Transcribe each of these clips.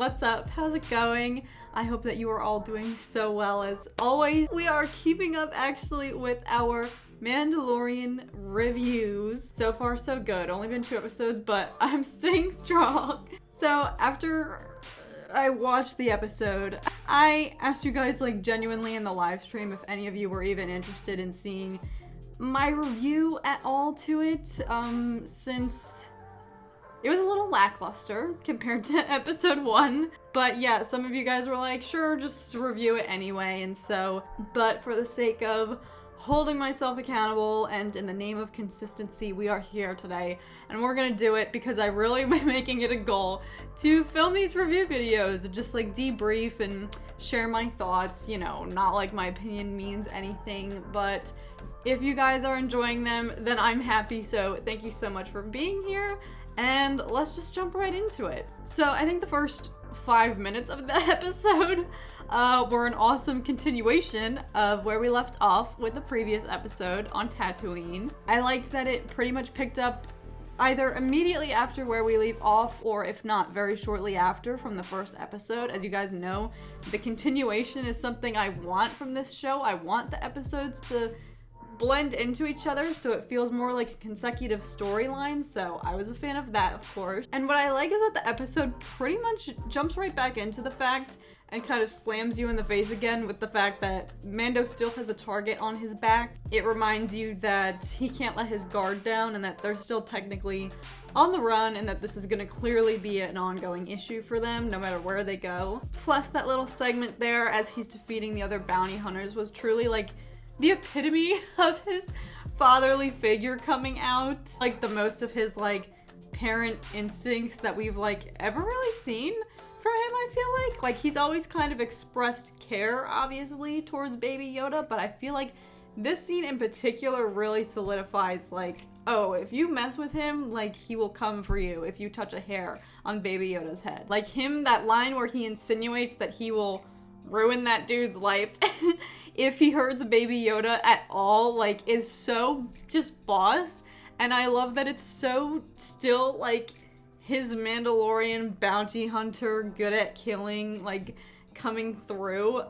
What's up? How's it going? I hope that you are all doing so well as always. We are keeping up actually with our Mandalorian reviews. So far so good. Only been 2 episodes, but I'm staying strong. So after I watched the episode, I asked you guys like genuinely in the live stream if any of you were even interested in seeing my review at all to it, since it was a little lackluster compared to episode 1. But yeah, some of you guys were like, sure, just review it anyway. And so, but for the sake of holding myself accountable and in the name of consistency, we are here today. And we're gonna do it because I really been making it a goal to film these review videos and just like debrief and share my thoughts. You know, not like my opinion means anything, but if you guys are enjoying them, then I'm happy. So thank you so much for being here. And let's just jump right into it. So I think the first 5 minutes of the episode were an awesome continuation of where we left off with the previous episode on Tatooine. I liked that it pretty much picked up either immediately after where we leave off, or if not, very shortly after from the first episode. As you guys know, the continuation is something I want from this show. I want the episodes to blend into each other so it feels more like a consecutive storyline, so I was a fan of that, of course. And what I like is that the episode pretty much jumps right back into the fact and kind of slams you in the face again with the fact that Mando still has a target on his back. It reminds you that he can't let his guard down and that they're still technically on the run and that this is gonna clearly be an ongoing issue for them no matter where they go. Plus that little segment there as he's defeating the other bounty hunters was truly like the epitome of his fatherly figure coming out. Like the most of his like parent instincts that we've like ever really seen from him, I feel like. Like he's always kind of expressed care, obviously, towards baby Yoda, but I feel like this scene in particular really solidifies like, oh, if you mess with him, like he will come for you if you touch a hair on baby Yoda's head. Like him, that line where he insinuates that he will ruin that dude's life if he hurts baby Yoda at all, like is so just boss. And I love that it's so still like his Mandalorian bounty hunter, good at killing, like coming through,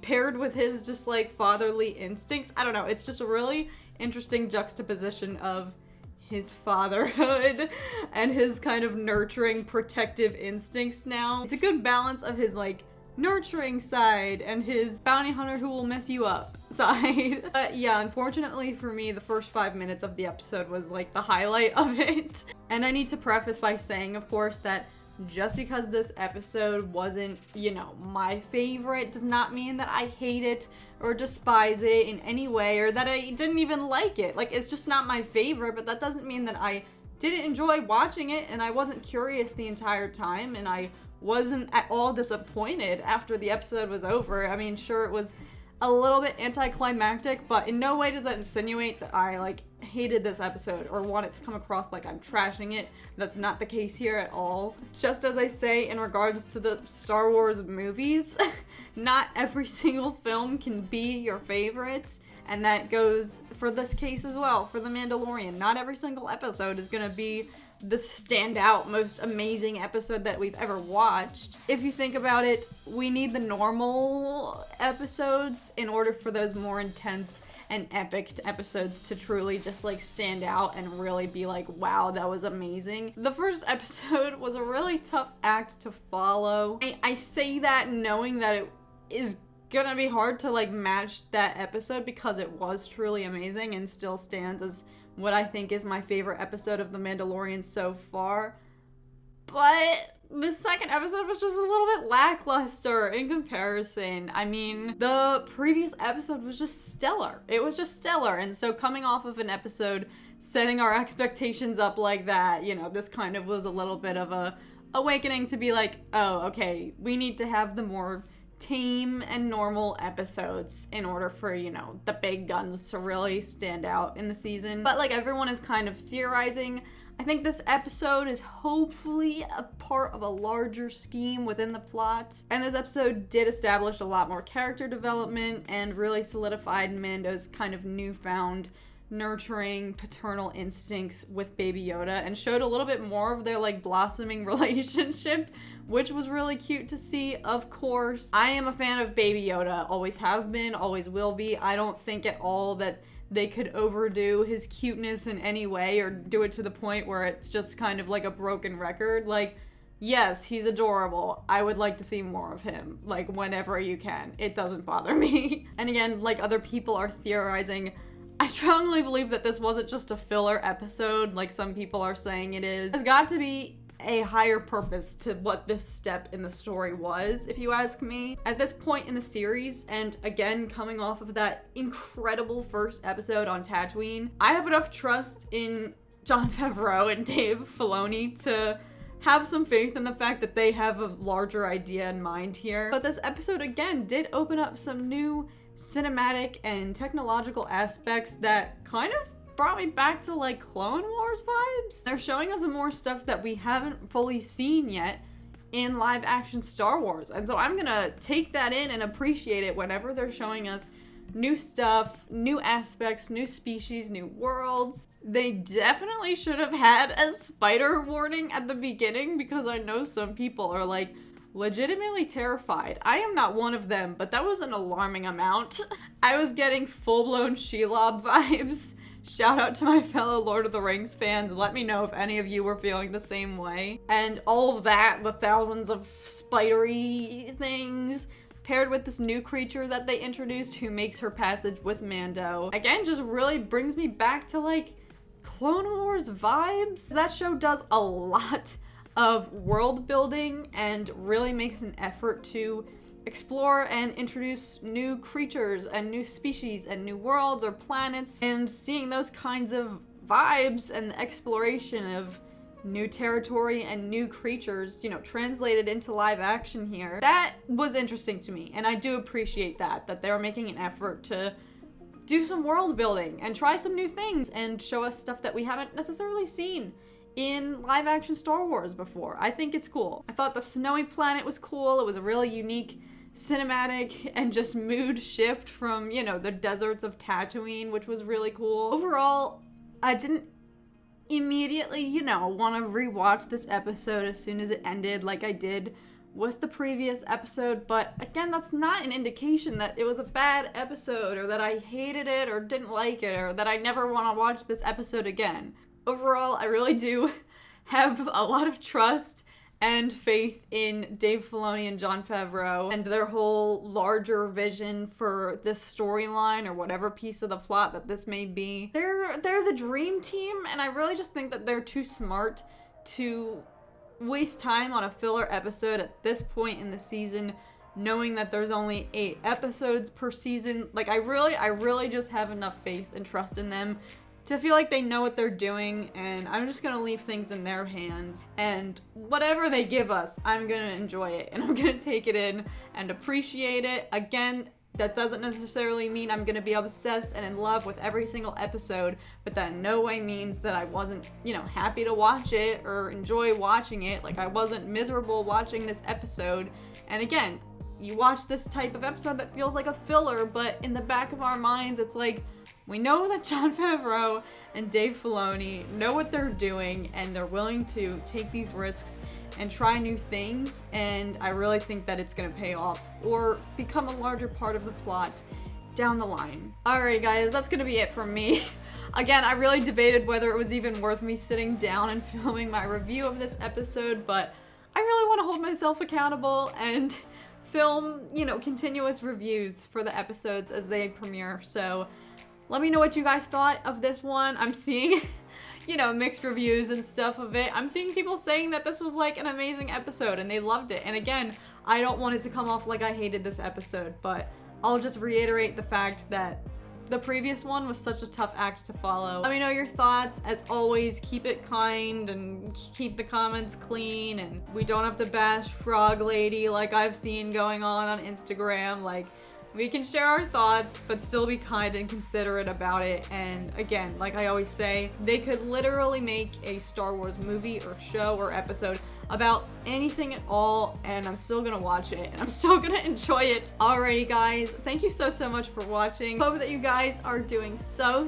paired with his just like fatherly instincts. I don't know, it's just a really interesting juxtaposition of his fatherhood and his kind of nurturing protective instincts now. It's a good balance of his like nurturing side and his bounty hunter who will mess you up side. But yeah, unfortunately for me, the first 5 minutes of the episode was like the highlight of it. And I need to preface by saying, of course, that just because this episode wasn't, you know, my favorite does not mean that I hate it or despise it in any way or that I didn't even like it. Like, it's just not my favorite, but that doesn't mean that I didn't enjoy watching it and I wasn't curious the entire time and I wasn't at all disappointed after the episode was over. I mean, sure, it was a little bit anticlimactic, but in no way does that insinuate that I like hated this episode or want it to come across like I'm trashing it. That's not the case here at all. Just as I say in regards to the Star Wars movies, not every single film can be your favorite, and that goes for this case as well, for The Mandalorian. Not every single episode is gonna be the standout, most amazing episode that we've ever watched. If you think about it, we need the normal episodes in order for those more intense and epic episodes to truly just like stand out and really be like, wow, that was amazing. The first episode was a really tough act to follow. I say that knowing that it is gonna be hard to like match that episode because it was truly amazing and still stands as what I think is my favorite episode of The Mandalorian so far. But the second episode was just a little bit lackluster in comparison. I mean, the previous episode was just stellar. It was just stellar. And so coming off of an episode, setting our expectations up like that, you know, this kind of was a little bit of a awakening to be like, oh, okay, we need to have the more tame and normal episodes in order for, you know, the big guns to really stand out in the season. But like everyone is kind of theorizing, I think this episode is hopefully a part of a larger scheme within the plot. And this episode did establish a lot more character development and really solidified Mando's kind of newfound nurturing paternal instincts with Baby Yoda and showed a little bit more of their like blossoming relationship, which was really cute to see. Of course, I am a fan of Baby Yoda, always have been, always will be. I don't think at all that they could overdo his cuteness in any way or do it to the point where it's just kind of like a broken record. Like, yes, he's adorable. I would like to see more of him, like, whenever you can. It doesn't bother me. And again, like other people are theorizing, I strongly believe that this wasn't just a filler episode like some people are saying it is. There's got to be a higher purpose to what this step in the story was, if you ask me. At this point in the series, and again, coming off of that incredible first episode on Tatooine, I have enough trust in Jon Favreau and Dave Filoni to have some faith in the fact that they have a larger idea in mind here. But this episode, again, did open up some new cinematic and technological aspects that kind of brought me back to like Clone Wars vibes. They're showing us more stuff that we haven't fully seen yet in live action Star Wars. And so I'm gonna take that in and appreciate it whenever they're showing us new stuff, new aspects, new species, new worlds. They definitely should have had a spider warning at the beginning, because I know some people are like legitimately terrified. I am not one of them, but that was an alarming amount. I was getting full-blown Shelob vibes. Shout out to my fellow Lord of the Rings fans. Let me know if any of you were feeling the same way. And all of that with thousands of spidery things paired with this new creature that they introduced who makes her passage with Mando. Again, just really brings me back to like Clone Wars vibes. That show does a lot of world building and really makes an effort to explore and introduce new creatures and new species and new worlds or planets, and seeing those kinds of vibes and the exploration of new territory and new creatures, you know, translated into live action here. That was interesting to me, and I do appreciate that they were making an effort to do some world building and try some new things and show us stuff that we haven't necessarily seen in live action Star Wars before. I think it's cool. I thought the snowy planet was cool. It was a really unique cinematic and just mood shift from, you know, the deserts of Tatooine, which was really cool. Overall, I didn't immediately, you know, want to rewatch this episode as soon as it ended like I did with the previous episode, but again, that's not an indication that it was a bad episode or that I hated it or didn't like it or that I never want to watch this episode again. Overall, I really do have a lot of trust and faith in Dave Filoni and Jon Favreau and their whole larger vision for this storyline or whatever piece of the plot that this may be. They're the dream team, and I really just think that they're too smart to waste time on a filler episode at this point in the season, knowing that there's only 8 episodes per season. Like, I really just have enough faith and trust in them to feel like they know what they're doing, and I'm just gonna leave things in their hands. And whatever they give us, I'm gonna enjoy it, and I'm gonna take it in and appreciate it. Again, that doesn't necessarily mean I'm gonna be obsessed and in love with every single episode, but that in no way means that I wasn't, you know, happy to watch it or enjoy watching it. Like, I wasn't miserable watching this episode. And again, you watch this type of episode that feels like a filler, but in the back of our minds, it's like, we know that Jon Favreau and Dave Filoni know what they're doing, and they're willing to take these risks and try new things, and I really think that it's gonna pay off or become a larger part of the plot down the line. Alright guys, that's gonna be it from me. Again, I really debated whether it was even worth me sitting down and filming my review of this episode, but I really want to hold myself accountable and film, you know, continuous reviews for the episodes as they premiere. So let me know what you guys thought of this one. I'm seeing, you know, mixed reviews and stuff of it. I'm seeing people saying that this was like an amazing episode and they loved it. And again, I don't want it to come off like I hated this episode, but I'll just reiterate the fact that the previous one was such a tough act to follow. Let me know your thoughts. As always, keep it kind and keep the comments clean, and we don't have to bash Frog Lady like I've seen going on Instagram. Like, we can share our thoughts, but still be kind and considerate about it. And again, like I always say, they could literally make a Star Wars movie or show or episode about anything at all, and I'm still gonna watch it, and I'm still gonna enjoy it. Alrighty guys, thank you so much for watching. Hope that you guys are doing so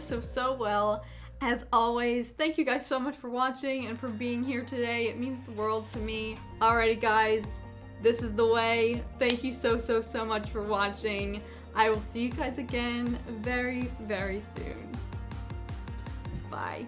well. As always, thank you guys so much for watching and for being here today. It means the world to me. Alrighty guys, this is the way. Thank you so much for watching. I will see you guys again very soon. Bye.